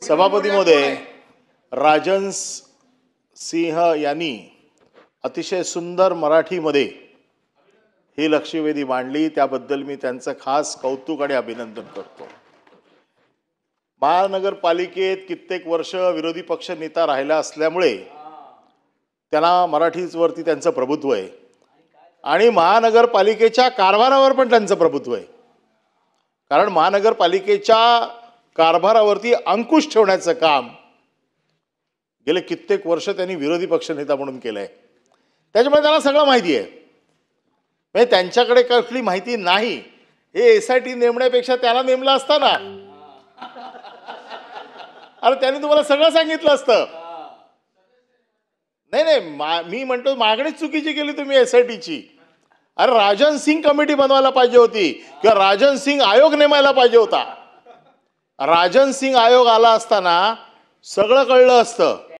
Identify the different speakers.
Speaker 1: सभापती महोदय, राजन सिंह यांनी अतिशय सुंदर मराठीमध्ये ही लक्षवेधी मांडली, त्याबद्दल मी त्यांचं खास कौतुक आणि अभिनंदन करतो। महानगरपालिकेत कित्येक वर्ष विरोधी पक्ष नेता राहिला असल्यामुळे त्यांना मराठीवरती त्यांचं प्रभुत्व आहे आणि महानगरपालिकेच्या कारभारावर पण त्यांचं प्रभुत्व आहे, कारण महानगरपालिकेच्या कारभारावरती अंकुश ठेवण्याचं काम गेले कित्येक वर्ष त्यांनी विरोधी पक्ष नेता म्हणून केलंय। त्याच्यामुळे त्यांना सगळं माहिती आहे, म्हणजे त्यांच्याकडे कसली माहिती नाही हे एसआयटी नेमण्यापेक्षा त्याला नेमलं असतं ना। अरे त्यांनी तुम्हाला सगळं सांगितलं असतं। नाही मी म्हणतो मागणीच चुकीची केली तुम्ही एसआयटीची। अरे राजन सिंग कमिटी बनवायला पाहिजे होती किंवा राजन सिंग आयोग नेमायला पाहिजे होता। राजन सिंग आयोग आला असताना सगळं कळलं असतं।